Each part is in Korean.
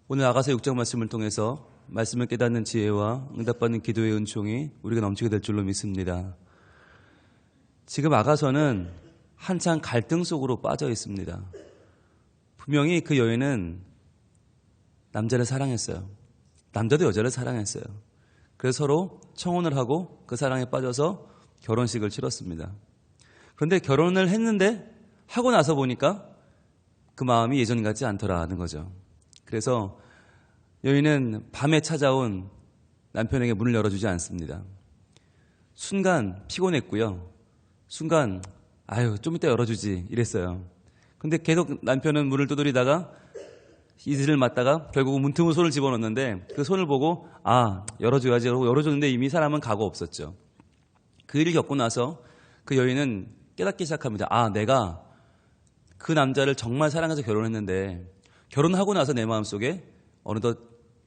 오늘 아가서 6장 말씀을 통해서 말씀을 깨닫는 지혜와 응답받는 기도의 은총이 우리가 넘치게 될 줄로 믿습니다. 지금 아가서는 한창 갈등 속으로 빠져 있습니다. 분명히 그 여인은 남자를 사랑했어요. 남자도 여자를 사랑했어요. 그래서 서로 청혼을 하고 그 사랑에 빠져서 결혼식을 치렀습니다. 그런데 결혼을 했는데 하고 나서 보니까 그 마음이 예전 같지 않더라는 거죠. 그래서 여인은 밤에 찾아온 남편에게 문을 열어주지 않습니다. 순간 피곤했고요. 순간 좀 이따 열어주지 이랬어요. 근데 계속 남편은 문을 두드리다가 이슬을 맞다가 결국은 문틈으로 손을 집어넣는데 그 손을 보고 열어줘야지 하고 열어줬는데 이미 사람은 가고 없었죠. 그 일을 겪고 나서 그 여인은 깨닫기 시작합니다. 내가 그 남자를 정말 사랑해서 결혼했는데 결혼하고 나서 내 마음속에 어느덧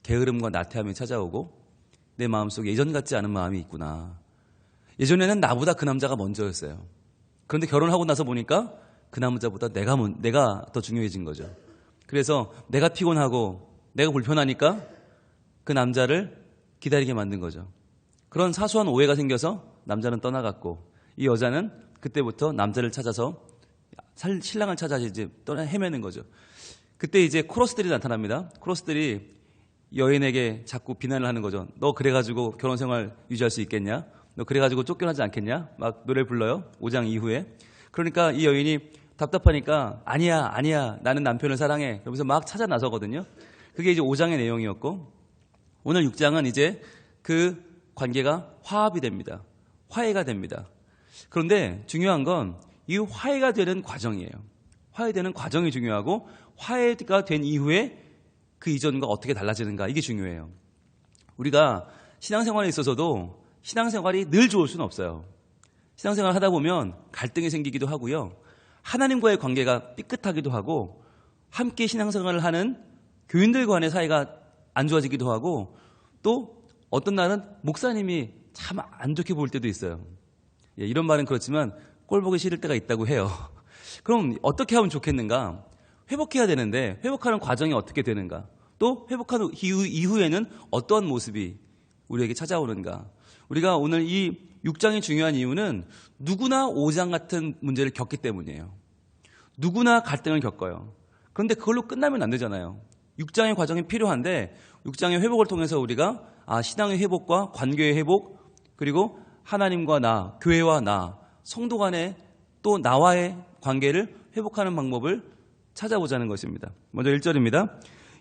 게으름과 나태함이 찾아오고 내 마음속에 예전 같지 않은 마음이 있구나. 예전에는 나보다 그 남자가 먼저였어요. 그런데 결혼하고 나서 보니까 그 남자보다 내가 더 중요해진 거죠. 그래서 내가 피곤하고 내가 불편하니까 그 남자를 기다리게 만든 거죠. 그런 사소한 오해가 생겨서 남자는 떠나갔고 이 여자는 그때부터 남자를 찾아서 신랑을 찾아 이제 헤매는 거죠. 그때 이제 코러스들이 나타납니다. 코러스들이 여인에게 자꾸 비난을 하는 거죠. 너 그래가지고 결혼생활 유지할 수 있겠냐? 너 그래가지고 쫓겨나지 않겠냐? 막 노래 불러요. 5장 이후에. 그러니까 이 여인이 답답하니까 아니야 나는 남편을 사랑해. 그러면서 막 찾아 나서거든요. 그게 이제 5장의 내용이었고 오늘 6장은 이제 그 관계가 화합이 됩니다. 화해가 됩니다. 그런데 중요한 건 이 화해가 되는 과정이에요. 화해되는 과정이 중요하고 화해가 된 이후에 그 이전과 어떻게 달라지는가 이게 중요해요. 우리가 신앙생활에 있어서도 신앙생활이 늘 좋을 수는 없어요. 신앙생활 하다 보면 갈등이 생기기도 하고요. 하나님과의 관계가 삐끗하기도 하고 함께 신앙생활을 하는 교인들 간의 사이가 안 좋아지기도 하고 또 어떤 날은 목사님이 참 안 좋게 볼 때도 있어요. 이런 말은 그렇지만 꼴 보기 싫을 때가 있다고 해요. 그럼 어떻게 하면 좋겠는가? 회복해야 되는데 회복하는 과정이 어떻게 되는가? 또 회복한 이후에는 어떠한 모습이 우리에게 찾아오는가? 우리가 오늘 이 6장이 중요한 이유는 누구나 5장 같은 문제를 겪기 때문이에요. 누구나 갈등을 겪어요. 그런데 그걸로 끝나면 안 되잖아요. 6장의 과정이 필요한데 6장의 회복을 통해서 우리가 신앙의 회복과 관계의 회복 그리고 하나님과 나, 교회와 나, 성도 간의 또 나와의 관계를 회복하는 방법을 찾아보자는 것입니다. 먼저 1절입니다.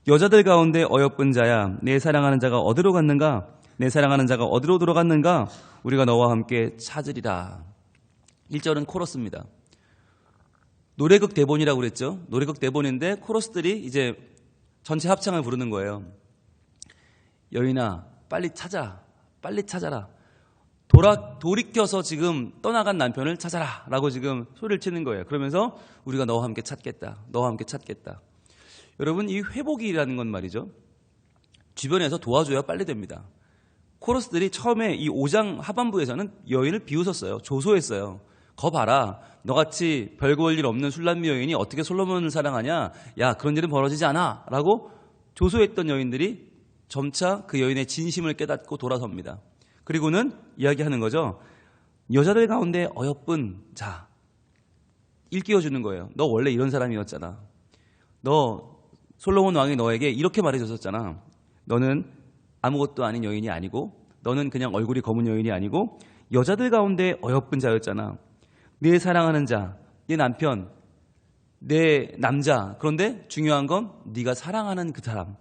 여자들 가운데 어여쁜 자야 내 사랑하는 자가 어디로 갔는가? 내 사랑하는 자가 어디로 들어갔는가? 우리가 너와 함께 찾으리라. 1절은 코러스입니다. 노래극 대본이라고 그랬죠. 노래극 대본인데 코러스들이 이제 전체 합창을 부르는 거예요. 여인아 빨리 찾아라. 돌이켜서 지금 떠나간 남편을 찾아라 라고 지금 소리를 치는 거예요. 그러면서 우리가 너와 함께 찾겠다. 여러분 이 회복이라는 건 말이죠. 주변에서 도와줘야 빨리 됩니다. 코러스들이 처음에 이 5장 하반부에서는 여인을 비웃었어요. 조소했어요. 거 봐라. 너같이 별거 볼 일 없는 술람미 여인이 어떻게 솔로몬을 사랑하냐. 야 그런 일은 벌어지지 않아 라고 조소했던 여인들이 점차 그 여인의 진심을 깨닫고 돌아섭니다. 그리고는 이야기하는 거죠. 여자들 가운데 어여쁜 자 일깨워주는 거예요. 너 원래 이런 사람이었잖아. 너 솔로몬 왕이 너에게 이렇게 말해줬었잖아. 너는 아무것도 아닌 여인이 아니고 너는 그냥 얼굴이 검은 여인이 아니고 여자들 가운데 어여쁜 자였잖아. 내 사랑하는 자, 내 남편, 내 남자. 그런데 중요한 건 네가 사랑하는 그 사람.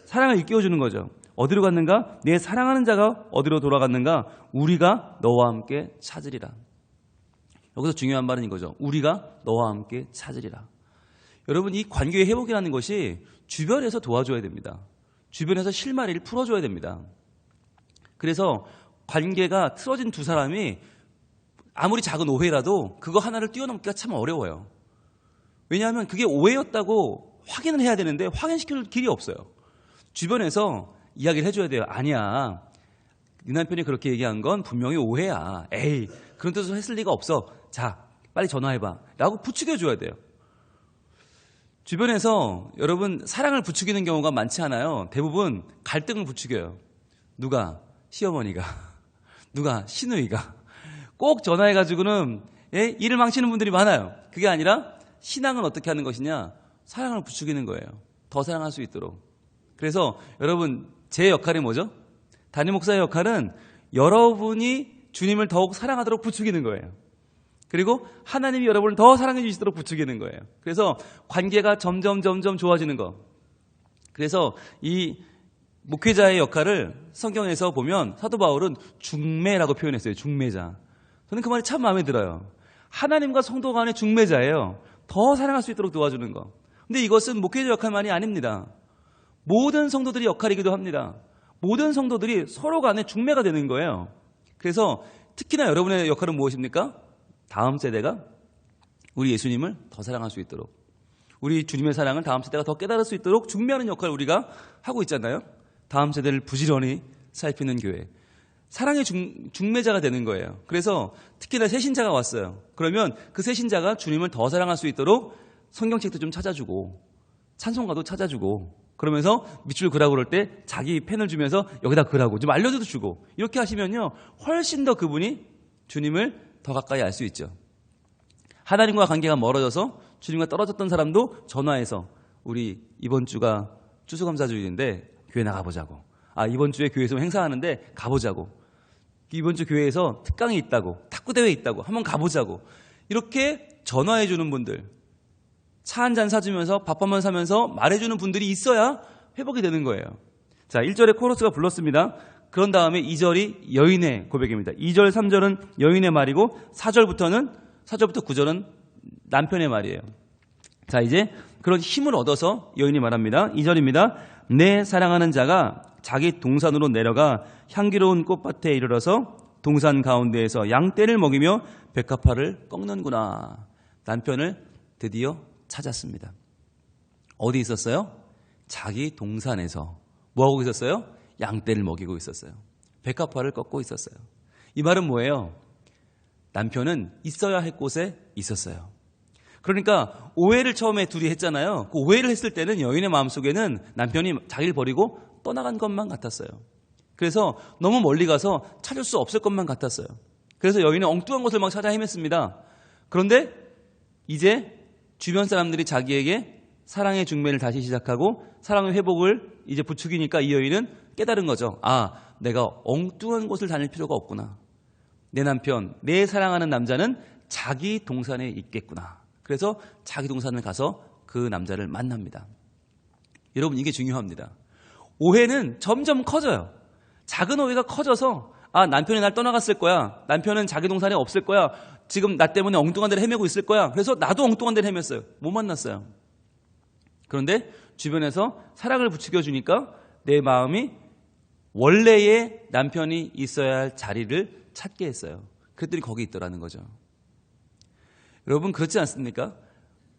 사랑을 일깨워주는 거죠. 어디로 갔는가? 내 사랑하는 자가 어디로 돌아갔는가? 우리가 너와 함께 찾으리라. 여기서 중요한 말은 이거죠. 우리가 너와 함께 찾으리라. 여러분 이 관계의 회복이라는 것이 주변에서 도와줘야 됩니다. 주변에서 실마리를 풀어줘야 됩니다. 그래서 관계가 틀어진 두 사람이 아무리 작은 오해라도 그거 하나를 뛰어넘기가 참 어려워요. 왜냐하면 그게 오해였다고 확인을 해야 되는데 확인시킬 길이 없어요. 주변에서 이야기를 해줘야 돼요. 아니야. 네 남편이 그렇게 얘기한 건 분명히 오해야. 에이, 그런 뜻으로 했을 리가 없어. 자, 빨리 전화해봐. 라고 부추겨줘야 돼요. 주변에서 여러분 사랑을 부추기는 경우가 많지 않아요. 대부분 갈등을 부추겨요. 누가? 시어머니가. 누가? 시누이가. 꼭 전화해가지고는 일을 망치는 분들이 많아요. 그게 아니라 신앙은 어떻게 하는 것이냐? 사랑을 부추기는 거예요. 더 사랑할 수 있도록. 그래서 여러분 제 역할이 뭐죠? 담임 목사의 역할은 여러분이 주님을 더욱 사랑하도록 부추기는 거예요. 그리고 하나님이 여러분을 더 사랑해 주시도록 부추기는 거예요. 그래서 관계가 점점 좋아지는 거. 그래서 이 목회자의 역할을 성경에서 보면 사도 바울은 중매라고 표현했어요. 중매자. 저는 그 말이 참 마음에 들어요. 하나님과 성도 간의 중매자예요. 더 사랑할 수 있도록 도와주는 거. 근데 이것은 목회자 역할만이 아닙니다. 모든 성도들이 역할이기도 합니다. 모든 성도들이 서로 간의 중매가 되는 거예요. 그래서 특히나 여러분의 역할은 무엇입니까? 다음 세대가 우리 예수님을 더 사랑할 수 있도록, 우리 주님의 사랑을 다음 세대가 더 깨달을 수 있도록 중매하는 역할을 우리가 하고 있잖아요. 다음 세대를 부지런히 살피는 교회. 사랑의 중매자가 되는 거예요. 그래서 특히나 새신자가 왔어요. 그러면 그 새신자가 주님을 더 사랑할 수 있도록 성경책도 좀 찾아주고 찬송가도 찾아주고 그러면서 밑줄 그라고 그럴 때 자기 펜을 주면서 여기다 그라고 좀 알려줘도 주고 이렇게 하시면요 훨씬 더 그분이 주님을 더 가까이 알 수 있죠. 하나님과 관계가 멀어져서 주님과 떨어졌던 사람도 전화해서 우리 이번 주가 추수감사주일인데 교회 나가보자고. 이번 주에 교회에서 행사하는데 가보자고. 이번 주 교회에서 특강이 있다고, 탁구대회 있다고, 한번 가보자고. 이렇게 전화해주는 분들, 차 한 잔 사주면서 밥 한 번 사면서 말해주는 분들이 있어야 회복이 되는 거예요. 자, 1절에 코러스가 불렀습니다. 그런 다음에 2절이 여인의 고백입니다. 2절, 3절은 여인의 말이고 4절부터 9절은 남편의 말이에요. 자, 이제 그런 힘을 얻어서 여인이 말합니다. 2절입니다. 내 사랑하는 자가 자기 동산으로 내려가 향기로운 꽃밭에 이르러서 동산 가운데에서 양떼를 먹이며 백합화를 꺾는구나. 남편을 드디어 찾았습니다. 어디 있었어요? 자기 동산에서 뭐하고 있었어요? 양떼를 먹이고 있었어요. 백합화를 꺾고 있었어요. 이 말은 뭐예요? 남편은 있어야 할 곳에 있었어요. 그러니까 오해를 처음에 둘이 했잖아요. 그 오해를 했을 때는 여인의 마음속에는 남편이 자기를 버리고 떠나간 것만 같았어요. 그래서 너무 멀리 가서 찾을 수 없을 것만 같았어요. 그래서 여인은 엉뚱한 곳을 막 찾아 헤맸습니다. 그런데 이제 주변 사람들이 자기에게 사랑의 중매를 다시 시작하고 사랑의 회복을 이제 부추기니까 이 여인은 깨달은 거죠. 내가 엉뚱한 곳을 다닐 필요가 없구나. 내 남편, 내 사랑하는 남자는 자기 동산에 있겠구나. 그래서 자기 동산을 가서 그 남자를 만납니다. 여러분, 이게 중요합니다. 오해는 점점 커져요. 작은 오해가 커져서 남편이 날 떠나갔을 거야. 남편은 자기 동산에 없을 거야. 지금 나 때문에 엉뚱한 데를 헤매고 있을 거야. 그래서 나도 엉뚱한 데를 헤맸어요. 못 만났어요. 그런데 주변에서 사랑을 부추겨주니까 내 마음이 원래의 남편이 있어야 할 자리를 찾게 했어요. 그랬더니 거기 있더라는 거죠. 여러분, 그렇지 않습니까?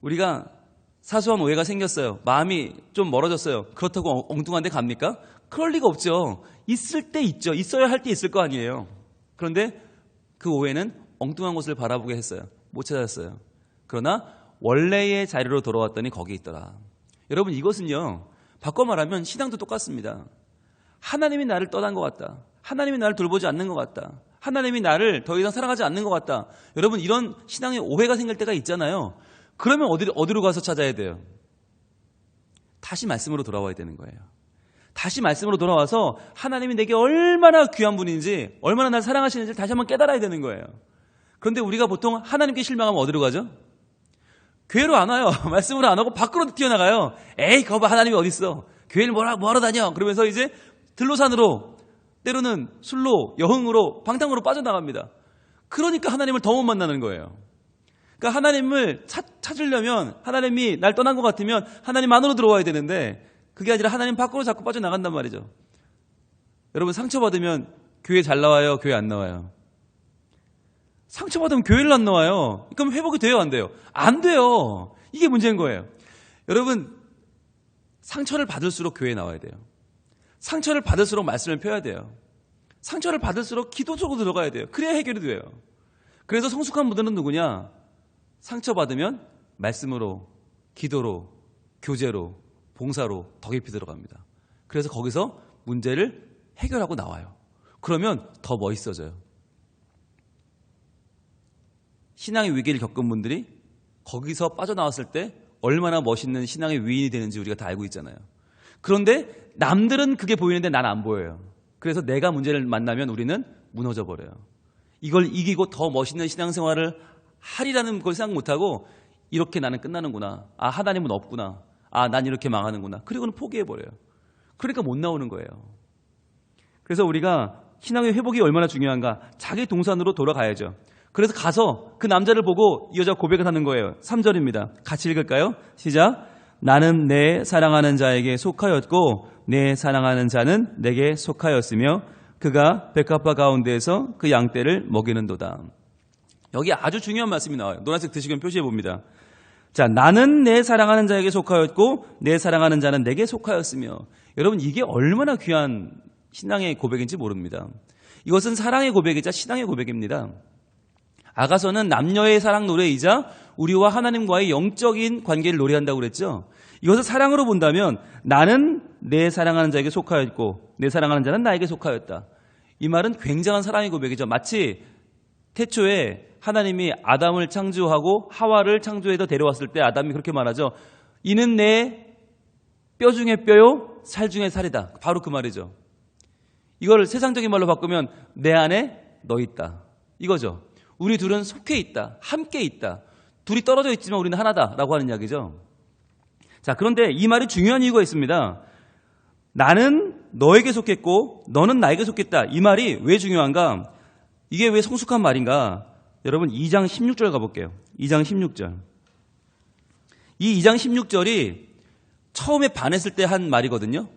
우리가 사소한 오해가 생겼어요. 마음이 좀 멀어졌어요. 그렇다고 엉뚱한 데 갑니까? 그럴 리가 없죠. 있을 때 있죠. 있어야 할 때 있을 거 아니에요. 그런데 그 오해는 엉뚱한 곳을 바라보게 했어요. 못 찾았어요. 그러나 원래의 자리로 돌아왔더니 거기 있더라. 여러분, 이것은요, 바꿔 말하면 신앙도 똑같습니다. 하나님이 나를 떠난 것 같다. 하나님이 나를 돌보지 않는 것 같다. 하나님이 나를 더 이상 사랑하지 않는 것 같다. 여러분, 이런 신앙에 오해가 생길 때가 있잖아요. 그러면 어디로 가서 찾아야 돼요? 다시 말씀으로 돌아와야 되는 거예요. 다시 말씀으로 돌아와서 하나님이 내게 얼마나 귀한 분인지, 얼마나 나를 사랑하시는지 다시 한번 깨달아야 되는 거예요. 그런데 우리가 보통 하나님께 실망하면 어디로 가죠? 교회로 안 와요. 말씀으로 안 오고 밖으로 튀어나가요. 에이, 거봐, 하나님이 어딨어. 교회를 뭐하러 다녀. 그러면서 이제 들로산으로, 때로는 술로, 여흥으로, 방탕으로 빠져나갑니다. 그러니까 하나님을 더 못 만나는 거예요. 그러니까 하나님을 찾으려면, 하나님이 날 떠난 것 같으면 하나님 안으로 들어와야 되는데 그게 아니라 하나님 밖으로 자꾸 빠져나간단 말이죠. 여러분, 상처받으면 교회 잘 나와요? 교회 안 나와요? 상처받으면 교회를 안 나와요. 그럼 회복이 돼요, 안 돼요? 안 돼요. 이게 문제인 거예요. 여러분, 상처를 받을수록 교회에 나와야 돼요. 상처를 받을수록 말씀을 펴야 돼요. 상처를 받을수록 기도 속으로 들어가야 돼요. 그래야 해결이 돼요. 그래서 성숙한 분들은 누구냐? 상처받으면 말씀으로, 기도로 교제로, 봉사로 더 깊이 들어갑니다. 그래서 거기서 문제를 해결하고 나와요. 그러면 더 멋있어져요. 신앙의 위기를 겪은 분들이 거기서 빠져나왔을 때 얼마나 멋있는 신앙의 위인이 되는지 우리가 다 알고 있잖아요. 그런데 남들은 그게 보이는데 난 안 보여요. 그래서 내가 문제를 만나면 우리는 무너져 버려요. 이걸 이기고 더 멋있는 신앙생활을 하리라는 걸 생각 못하고 이렇게 나는 끝나는구나. 아, 하나님은 없구나. 아, 난 이렇게 망하는구나. 그리고는 포기해버려요. 그러니까 못 나오는 거예요. 그래서 우리가 신앙의 회복이 얼마나 중요한가. 자기 동산으로 돌아가야죠. 그래서 가서 그 남자를 보고 이 여자 고백을 하는 거예요. 3절입니다. 같이 읽을까요? 시작. 나는 내 사랑하는 자에게 속하였고 내 사랑하는 자는 내게 속하였으며 그가 백합화 가운데에서 그 양떼를 먹이는도다. 여기 아주 중요한 말씀이 나와요. 노란색 드시면 표시해 봅니다. 자, 나는 내 사랑하는 자에게 속하였고 내 사랑하는 자는 내게 속하였으며. 여러분, 이게 얼마나 귀한 신앙의 고백인지 모릅니다. 이것은 사랑의 고백이자 신앙의 고백입니다. 아가서는 남녀의 사랑 노래이자 우리와 하나님과의 영적인 관계를 노래한다고 그랬죠. 이것을 사랑으로 본다면 나는 내 사랑하는 자에게 속하였고 내 사랑하는 자는 나에게 속하였다. 이 말은 굉장한 사랑의 고백이죠. 마치 태초에 하나님이 아담을 창조하고 하와를 창조해서 데려왔을 때 아담이 그렇게 말하죠. 이는 내 뼈 중에 뼈요 살 중에 살이다. 바로 그 말이죠. 이걸 세상적인 말로 바꾸면 내 안에 너 있다. 이거죠. 우리 둘은 속해 있다. 함께 있다. 둘이 떨어져 있지만 우리는 하나다라고 하는 이야기죠. 자, 그런데 이 말이 중요한 이유가 있습니다. 나는 너에게 속했고 너는 나에게 속했다. 이 말이 왜 중요한가? 이게 왜 성숙한 말인가? 여러분 2장 16절 가볼게요. 2장 16절. 이 2장 16절이 처음에 반했을 때 한 말이거든요.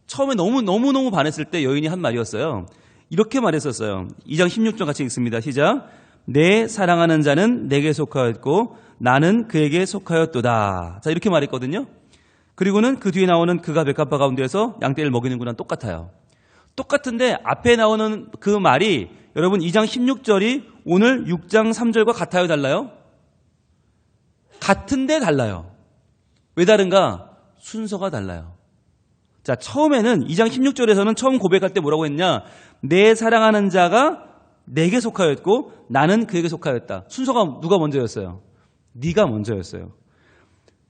처음에 너무 반했을 때 여인이 한 말이었어요. 이렇게 말했었어요. 2장 16절 같이 읽습니다. 시작. 내 사랑하는 자는 내게 속하였고 나는 그에게 속하였도다. 자, 이렇게 말했거든요. 그리고는 그 뒤에 나오는 그가 백합화 가운데에서 양떼를 먹이는구나 똑같아요. 똑같은데 앞에 나오는 그 말이 여러분 2장 16절이 오늘 6장 3절과 같아요, 달라요? 같은데 달라요. 왜 다른가? 순서가 달라요. 자, 처음에는 2장 16절에서는 처음 고백할 때 뭐라고 했냐? 내 사랑하는 자가 내게 속하였고 나는 그에게 속하였다. 순서가 누가 먼저였어요? 네가 먼저였어요.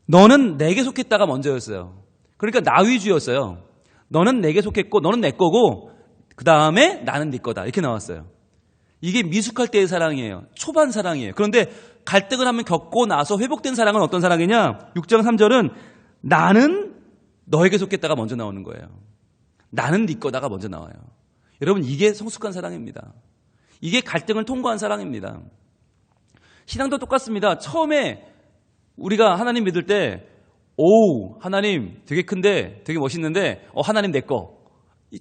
너는 내게 속했다가 먼저였어요. 그러니까 나 위주였어요. 너는 내게 속했고 너는 내 거고 그 다음에 나는 네 거다. 이렇게 나왔어요. 이게 미숙할 때의 사랑이에요. 초반 사랑이에요. 그런데 갈등을 한번 겪고 나서 회복된 사랑은 어떤 사랑이냐? 6장 3절은 나는 너에게 속했다가 먼저 나오는 거예요. 나는 네 거다가 먼저 나와요. 여러분, 이게 성숙한 사랑입니다. 이게 갈등을 통과한 사랑입니다. 신앙도 똑같습니다. 처음에 우리가 하나님 믿을 때 오, 하나님 되게 큰데 되게 멋있는데 하나님 내 거.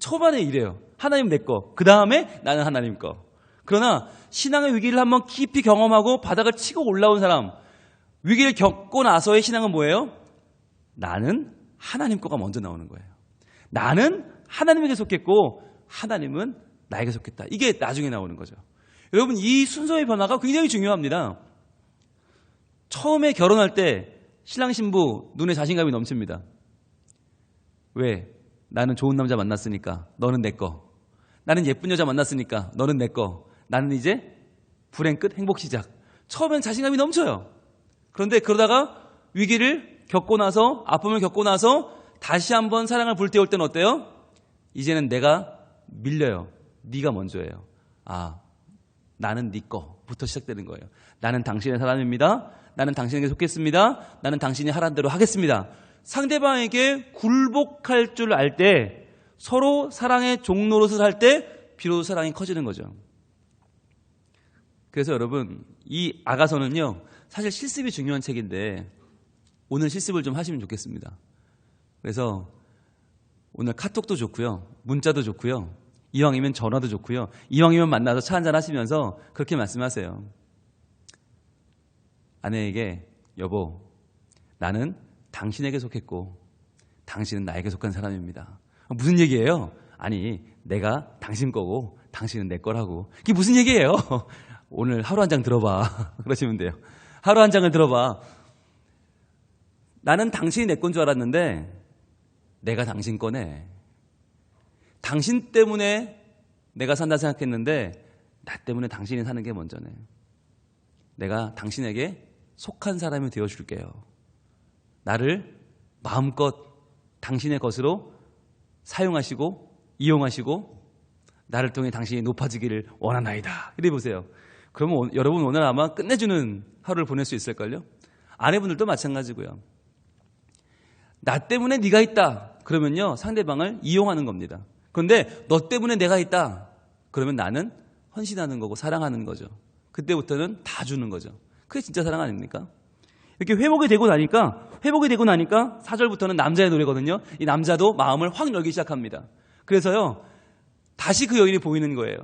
초반에 이래요. 하나님 내 거. 그 다음에 나는 하나님 거. 그러나 신앙의 위기를 한번 깊이 경험하고 바닥을 치고 올라온 사람, 위기를 겪고 나서의 신앙은 뭐예요? 나는 하나님 거가 먼저 나오는 거예요. 나는 하나님에게 속했고 하나님은 나에게 속했다. 이게 나중에 나오는 거죠. 여러분, 이 순서의 변화가 굉장히 중요합니다. 처음에 결혼할 때 신랑 신부 눈에 자신감이 넘칩니다. 왜? 나는 좋은 남자 만났으니까 너는 내 거. 나는 예쁜 여자 만났으니까 너는 내 거. 나는 이제 불행 끝 행복 시작. 처음엔 자신감이 넘쳐요. 그런데 그러다가 위기를 겪고 나서 아픔을 겪고 나서 다시 한번 사랑을 불태울 때는 어때요? 이제는 내가 밀려요. 네가 먼저예요. 아, 나는 네 거부터 시작되는 거예요. 나는 당신의 사람입니다. 나는 당신에게 속했습니다. 나는 당신이 하라는 대로 하겠습니다. 상대방에게 굴복할 줄 알 때, 서로 사랑의 종노릇을 할 때 비로소 사랑이 커지는 거죠. 그래서 여러분, 이 아가서는요, 사실 실습이 중요한 책인데 오늘 실습을 좀 하시면 좋겠습니다. 그래서 오늘 카톡도 좋고요, 문자도 좋고요, 이왕이면 전화도 좋고요, 이왕이면 만나서 차 한잔 하시면서 그렇게 말씀하세요. 아내에게 여보, 나는 당신에게 속했고 당신은 나에게 속한 사람입니다. 무슨 얘기예요? 아니, 내가 당신 거고 당신은 내 거라고. 이게 무슨 얘기예요? 오늘 하루 한 장 들어봐. 그러시면 돼요. 하루 한 장을 들어봐. 나는 당신이 내 건 줄 알았는데 내가 당신 거네. 당신 때문에 내가 산다 생각했는데 나 때문에 당신이 사는 게 먼저네. 내가 당신에게 속한 사람이 되어줄게요. 나를 마음껏 당신의 것으로 사용하시고 이용하시고 나를 통해 당신이 높아지기를 원하나이다. 이래 보세요. 그러면 여러분 오늘 아마 끝내주는 하루를 보낼 수 있을걸요? 아내분들도 마찬가지고요. 나 때문에 네가 있다. 그러면요 상대방을 이용하는 겁니다. 그런데 너 때문에 내가 있다. 그러면 나는 헌신하는 거고 사랑하는 거죠. 그때부터는 다 주는 거죠. 그게 진짜 사랑 아닙니까? 이렇게 회복이 되고 나니까 4절부터는 남자의 노래거든요. 이 남자도 마음을 확 열기 시작합니다. 그래서요 다시 그 여인이 보이는 거예요.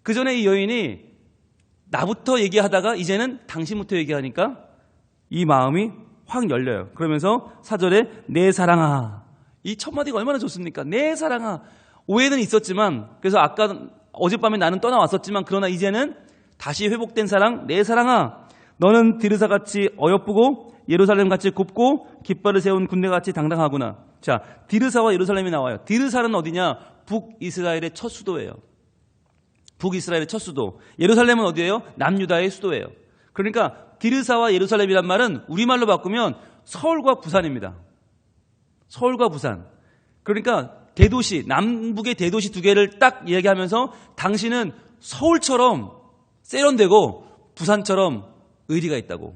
그 전에 이 여인이 나부터 얘기하다가 이제는 당신부터 얘기하니까 이 마음이 확 열려요. 그러면서 4절에 내 사랑아. 이 첫 마디가 얼마나 좋습니까? 내 사랑아. 오해는 있었지만 그래서 아까 어젯밤에 나는 떠나왔었지만 그러나 이제는 다시 회복된 사랑. 내 사랑아. 너는 디르사같이 어여쁘고 예루살렘같이 곱고 깃발을 세운 군대같이 당당하구나. 자, 디르사와 예루살렘이 나와요. 디르사는 어디냐? 북이스라엘의 첫 수도예요. 북이스라엘의 첫 수도. 예루살렘은 어디예요? 남유다의 수도예요. 그러니까 디르사와 예루살렘이란 말은 우리말로 바꾸면 서울과 부산입니다. 서울과 부산. 그러니까 대도시, 남북의 대도시 두 개를 딱 이야기하면서 당신은 서울처럼 세련되고 부산처럼 의리가 있다고.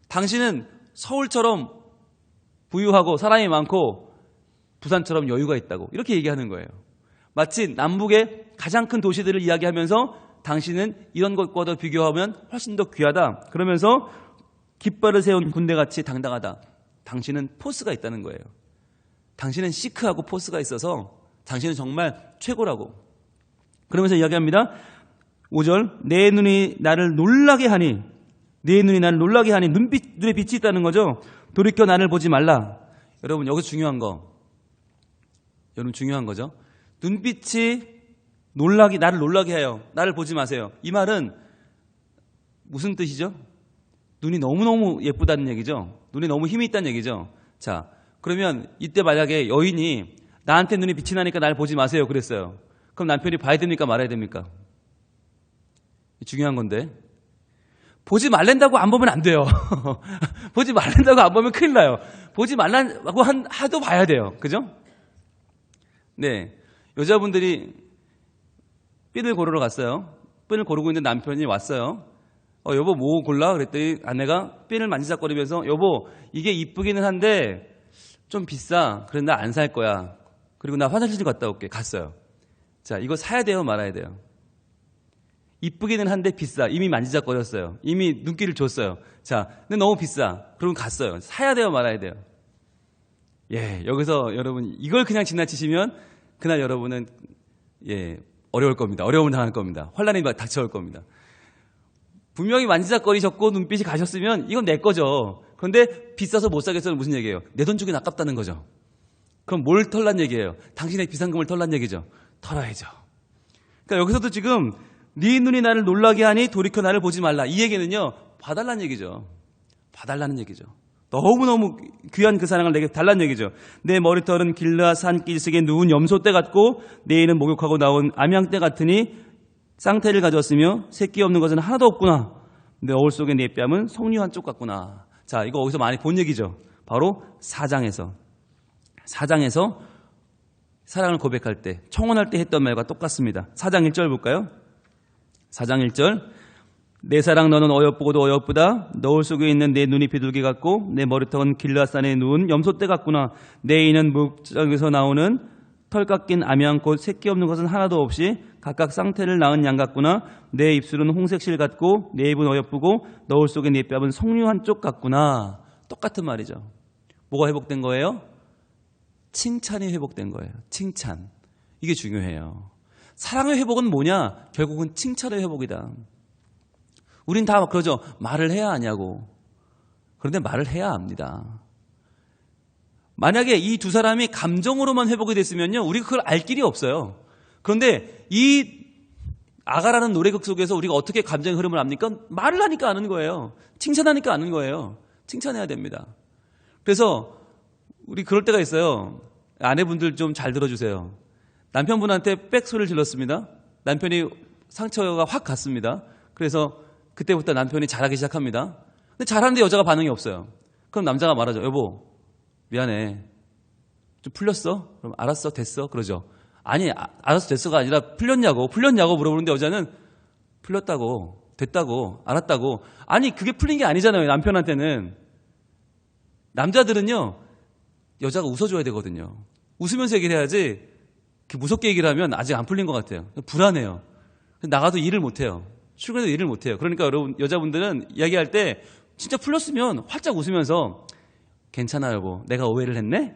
당신은 서울처럼 부유하고 사람이 많고 부산처럼 여유가 있다고. 이렇게 얘기하는 거예요. 마치 남북의 가장 큰 도시들을 이야기하면서 당신은 이런 것과도 비교하면 훨씬 더 귀하다. 그러면서 깃발을 세운 군대같이 당당하다. 당신은 포스가 있다는 거예요. 당신은 시크하고 포스가 있어서 당신은 정말 최고라고. 그러면서 이야기합니다. 5절 내 눈이 나를 놀라게 하니 눈에 빛이 있다는 거죠. 돌이켜 나를 보지 말라. 여러분 여기서 중요한 거죠. 눈빛이 나를 놀라게 해요. 나를 보지 마세요. 이 말은 무슨 뜻이죠? 눈이 너무너무 예쁘다는 얘기죠. 눈에 너무 힘이 있다는 얘기죠. 자, 그러면 이때 만약에 여인이 나한테 눈이 빛이 나니까 나를 보지 마세요 그랬어요. 그럼 남편이 봐야 됩니까 말아야 됩니까? 중요한 건데 보지 말란다고 안 보면 안 돼요. 보지 말란다고 안 보면 큰일 나요. 보지 말라고 하도 봐야 돼요. 그죠? 네, 여자분들이 핀을 고르러 갔어요. 핀을 고르고 있는 남편이 왔어요. 여보 뭐 골라? 그랬더니 아내가 핀을 만지작거리면서 여보 이게 이쁘기는 한데 좀 비싸. 그래 나 안 살 거야. 그리고 나 화장실 좀 갔다 올게. 갔어요. 자, 이거 사야 돼요 말아야 돼요? 이쁘기는 한데 비싸. 이미 만지작거렸어요. 이미 눈길을 줬어요. 자, 근데 너무 비싸. 그럼 갔어요. 사야 돼요 말아야 돼요? 예, 여기서 여러분 이걸 그냥 지나치시면 그날 여러분은 어려울 겁니다. 어려움을 당할 겁니다. 혼란이 닥쳐올 겁니다. 분명히 만지작거리셨고 눈빛이 가셨으면 이건 내 거죠. 그런데 비싸서 못 사겠어는 무슨 얘기예요? 내 돈 주긴 아깝다는 거죠. 그럼 뭘 털란 얘기예요? 당신의 비상금을 털란 얘기죠. 털어야죠. 그러니까 여기서도 지금 네 눈이 나를 놀라게 하니 돌이켜 나를 보지 말라. 이 얘기는요. 봐달라는 얘기죠. 봐달라는 얘기죠. 너무너무 귀한 그 사랑을 내게 달라는 얘기죠. 내 머리털은 길라 산길 속에 누운 염소떼 같고 내 이는 목욕하고 나온 암양떼 같으니 쌍태를 가졌으며 새끼 없는 것은 하나도 없구나. 내 어울 속에 내 뺨은 석류 한쪽 같구나. 자, 이거 어디서 많이 본 얘기죠. 바로 4장에서 사랑을 고백할 때, 청혼할 때 했던 말과 똑같습니다. 4장 1절 볼까요? 4장 1절 내 사랑 너는 어여쁘고도 어여쁘다. 너울 속에 있는 내 눈이 비둘기 같고 내 머리털은 길라산에 누운 염소떼 같구나. 내 이는 목적에서 나오는 털 깎인 암양꽃 새끼 없는 것은 하나도 없이 각각 쌍태를 낳은 양 같구나. 내 입술은 홍색실 같고 내 입은 어여쁘고 너울 속에 내 뺨은 석류 한쪽 같구나. 똑같은 말이죠. 뭐가 회복된 거예요? 칭찬이 회복된 거예요. 칭찬. 이게 중요해요. 사랑의 회복은 뭐냐? 결국은 칭찬의 회복이다. 우린 다 그러죠. 말을 해야 하냐고. 그런데 말을 해야 합니다. 만약에 이 두 사람이 감정으로만 회복이 됐으면요, 우리가 그걸 알 길이 없어요. 그런데 이 아가라는 노래극 속에서 우리가 어떻게 감정의 흐름을 압니까? 말을 하니까 아는 거예요. 칭찬하니까 아는 거예요. 칭찬해야 됩니다. 그래서 우리 그럴 때가 있어요. 아내분들 좀 잘 들어주세요. 남편분한테 빽 소리를 질렀습니다. 남편이 상처가 확 갔습니다. 그래서 그때부터 남편이 잘하기 시작합니다. 근데 잘하는데 여자가 반응이 없어요. 그럼 남자가 말하죠. 여보, 미안해. 좀 풀렸어? 그럼 알았어, 됐어? 그러죠. 아니, 알았어, 됐어가 아니라 풀렸냐고 물어보는데 여자는 풀렸다고, 됐다고, 알았다고. 아니, 그게 풀린 게 아니잖아요, 남편한테는. 남자들은요, 여자가 웃어줘야 되거든요. 웃으면서 얘기를 해야지, 무섭게 얘기를 하면 아직 안 풀린 것 같아요. 불안해요. 나가도 일을 못해요. 출근해도 일을 못해요. 그러니까 여러분, 여자분들은 이야기할 때 진짜 풀렸으면 활짝 웃으면서 괜찮아, 여보. 내가 오해를 했네?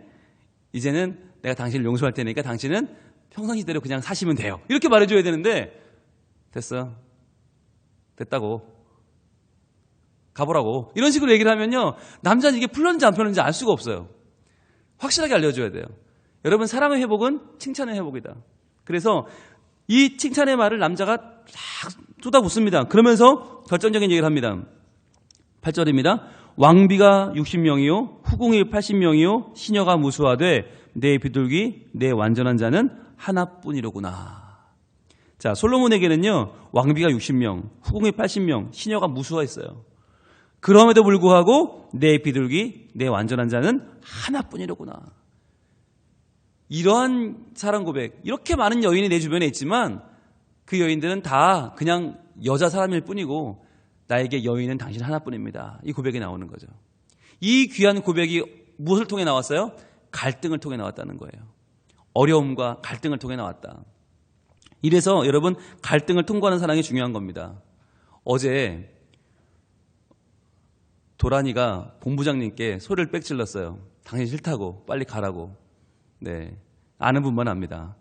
이제는 내가 당신을 용서할 테니까 당신은 평상시대로 그냥 사시면 돼요. 이렇게 말해줘야 되는데, 됐어. 됐다고. 가보라고. 이런 식으로 얘기를 하면요, 남자는 이게 풀렸는지 안 풀렸는지 알 수가 없어요. 확실하게 알려줘야 돼요. 여러분, 사랑의 회복은 칭찬의 회복이다. 그래서 이 칭찬의 말을 남자가 쫙 쏟아붓습니다. 그러면서 결정적인 얘기를 합니다. 8절입니다. 왕비가 60명이요 후궁이 80명이요 시녀가 무수하되 내 비둘기 내 완전한 자는 하나뿐이로구나. 자, 솔로몬에게는요 왕비가 60명, 후궁이 80명, 시녀가 무수했어요. 그럼에도 불구하고 내 비둘기 내 완전한 자는 하나뿐이로구나. 이러한 사랑 고백, 이렇게 많은 여인이 내 주변에 있지만 그 여인들은 다 그냥 여자 사람일 뿐이고 나에게 여인은 당신 하나뿐입니다. 이 고백이 나오는 거죠. 이 귀한 고백이 무엇을 통해 나왔어요? 갈등을 통해 나왔다는 거예요. 어려움과 갈등을 통해 나왔다. 이래서 여러분, 갈등을 통과하는 사랑이 중요한 겁니다. 어제 도란이가 본부장님께 소리를 빽 질렀어요. 당신 싫다고, 빨리 가라고. 네, 아는 분만 압니다.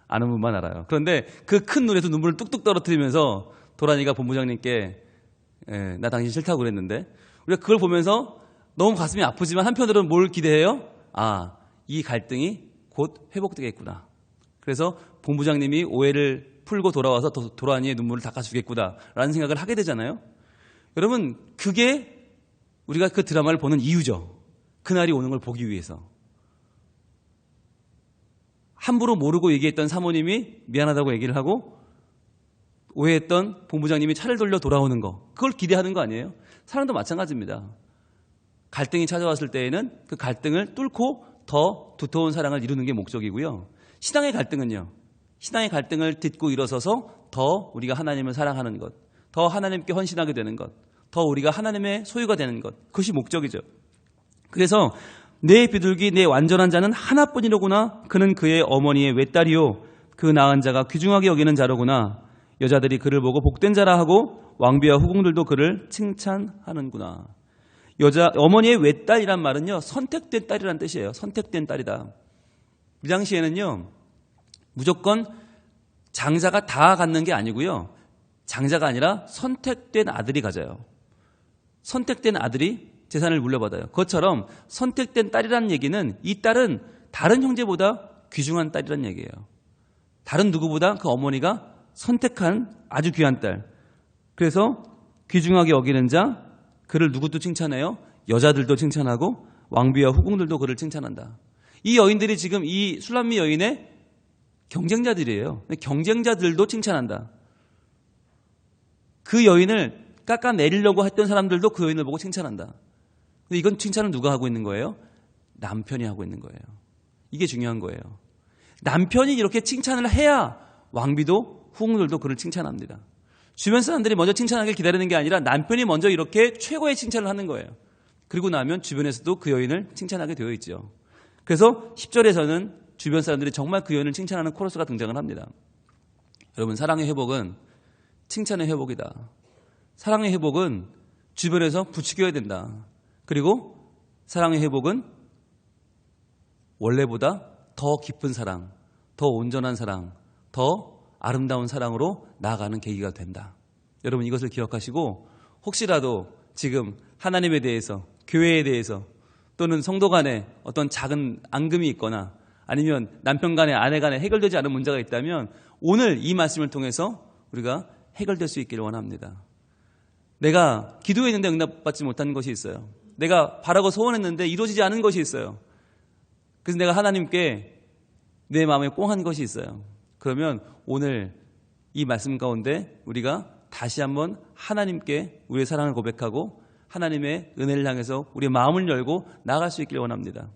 아는 분만 알아요. 그런데 그 큰 눈에서 눈물을 뚝뚝 떨어뜨리면서 도란이가 본부장님께 나 당신 싫다고 그랬는데, 우리가 그걸 보면서 너무 가슴이 아프지만 한편으로는 뭘 기대해요? 아, 이 갈등이 곧 회복되겠구나. 그래서 본부장님이 오해를 풀고 돌아와서 도란이의 눈물을 닦아주겠구나 라는 생각을 하게 되잖아요. 여러분, 그게 우리가 그 드라마를 보는 이유죠. 그날이 오는 걸 보기 위해서. 함부로 모르고 얘기했던 사모님이 미안하다고 얘기를 하고 오해했던 본부장님이 차를 돌려 돌아오는 거, 그걸 기대하는 거 아니에요? 사랑도 마찬가지입니다. 갈등이 찾아왔을 때에는 그 갈등을 뚫고 더 두터운 사랑을 이루는 게 목적이고요. 신앙의 갈등은요, 신앙의 갈등을 딛고 일어서서 더 우리가 하나님을 사랑하는 것, 더 하나님께 헌신하게 되는 것, 더 우리가 하나님의 소유가 되는 것, 그것이 목적이죠. 그래서 내 비둘기 내 완전한 자는 하나뿐이로구나. 그는 그의 어머니의 외딸이요 그 낳은 자가 귀중하게 여기는 자로구나. 여자들이 그를 보고 복된 자라 하고 왕비와 후궁들도 그를 칭찬하는구나. 어머니의 외딸이란 말은요, 선택된 딸이란 뜻이에요. 선택된 딸이다. 이 당시에는요, 무조건 장자가 다 갖는 게 아니고요, 장자가 아니라 선택된 아들이 가져요. 선택된 아들이 재산을 물려받아요. 그것처럼 선택된 딸이라는 얘기는 이 딸은 다른 형제보다 귀중한 딸이라는 얘기예요. 다른 누구보다 그 어머니가 선택한 아주 귀한 딸. 그래서 귀중하게 여기는 자, 그를 누구도 칭찬해요? 여자들도 칭찬하고 왕비와 후궁들도 그를 칭찬한다. 이 여인들이 지금 이 술람미 여인의 경쟁자들이에요. 경쟁자들도 칭찬한다. 그 여인을 깎아내리려고 했던 사람들도 그 여인을 보고 칭찬한다. 근데 이건 칭찬을 누가 하고 있는 거예요? 남편이 하고 있는 거예요. 이게 중요한 거예요. 남편이 이렇게 칭찬을 해야 왕비도 후궁들도 그를 칭찬합니다. 주변 사람들이 먼저 칭찬하길 기다리는 게 아니라 남편이 먼저 이렇게 최고의 칭찬을 하는 거예요. 그리고 나면 주변에서도 그 여인을 칭찬하게 되어 있죠. 그래서 10절에서는 주변 사람들이 정말 그 여인을 칭찬하는 코러스가 등장을 합니다. 여러분, 사랑의 회복은 칭찬의 회복이다. 사랑의 회복은 주변에서 부추겨야 된다. 그리고 사랑의 회복은 원래보다 더 깊은 사랑, 더 온전한 사랑, 더 아름다운 사랑으로 나아가는 계기가 된다. 여러분, 이것을 기억하시고 혹시라도 지금 하나님에 대해서, 교회에 대해서, 또는 성도 간에 어떤 작은 앙금이 있거나 아니면 남편 간에, 아내 간에 해결되지 않은 문제가 있다면 오늘 이 말씀을 통해서 우리가 해결될 수 있기를 원합니다. 내가 기도했는데 응답받지 못한 것이 있어요. 내가 바라고 소원했는데 이루어지지 않은 것이 있어요. 그래서 내가 하나님께 내 마음에 꽁한 것이 있어요. 그러면 오늘 이 말씀 가운데 우리가 다시 한번 하나님께 우리의 사랑을 고백하고 하나님의 은혜를 향해서 우리의 마음을 열고 나아갈 수 있기를 원합니다.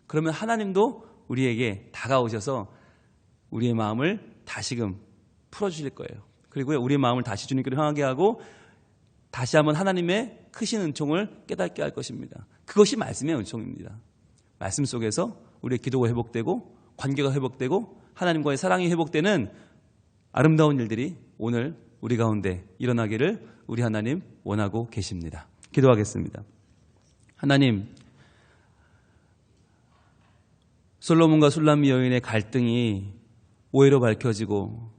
그러면 하나님도 우리에게 다가오셔서 우리의 마음을 다시금 풀어주실 거예요. 그리고 우리의 마음을 다시 주님께로 향하게 하고 다시 한번 하나님의 크신 은총을 깨닫게 할 것입니다. 그것이 말씀의 은총입니다. 말씀 속에서 우리의 기도가 회복되고 관계가 회복되고 하나님과의 사랑이 회복되는 아름다운 일들이 오늘 우리 가운데 일어나기를 우리 하나님 원하고 계십니다. 기도하겠습니다. 하나님, 솔로몬과 술람미 여인의 갈등이 오해로 밝혀지고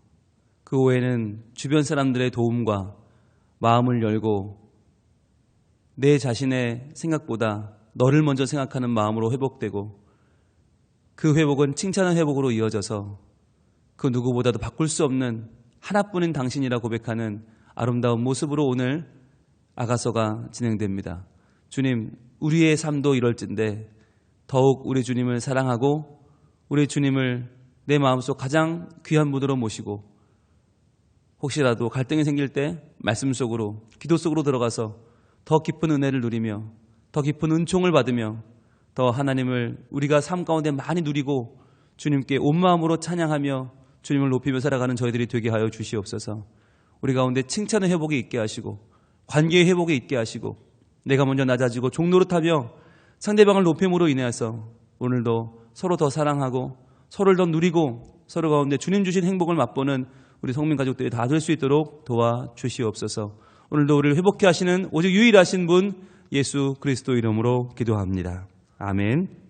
그 오해는 주변 사람들의 도움과 마음을 열고 내 자신의 생각보다 너를 먼저 생각하는 마음으로 회복되고 그 회복은 칭찬의 회복으로 이어져서 그 누구보다도 바꿀 수 없는 하나뿐인 당신이라 고백하는 아름다운 모습으로 오늘 아가서가 진행됩니다. 주님, 우리의 삶도 이럴진데 더욱 우리 주님을 사랑하고 우리 주님을 내 마음속 가장 귀한 분으로 모시고 혹시라도 갈등이 생길 때 말씀 속으로 기도 속으로 들어가서 더 깊은 은혜를 누리며 더 깊은 은총을 받으며 더 하나님을 우리가 삶 가운데 많이 누리고 주님께 온 마음으로 찬양하며 주님을 높이며 살아가는 저희들이 되게 하여 주시옵소서. 우리 가운데 칭찬의 회복이 있게 하시고 관계의 회복이 있게 하시고 내가 먼저 낮아지고 종노릇하며 상대방을 높임으로 인해서 오늘도 서로 더 사랑하고 서로를 더 누리고 서로 가운데 주님 주신 행복을 맛보는 우리 성민 가족들이 다 될 수 있도록 도와주시옵소서. 오늘도 우리를 회복케 하시는 오직 유일하신 분 예수 그리스도 이름으로 기도합니다. 아멘.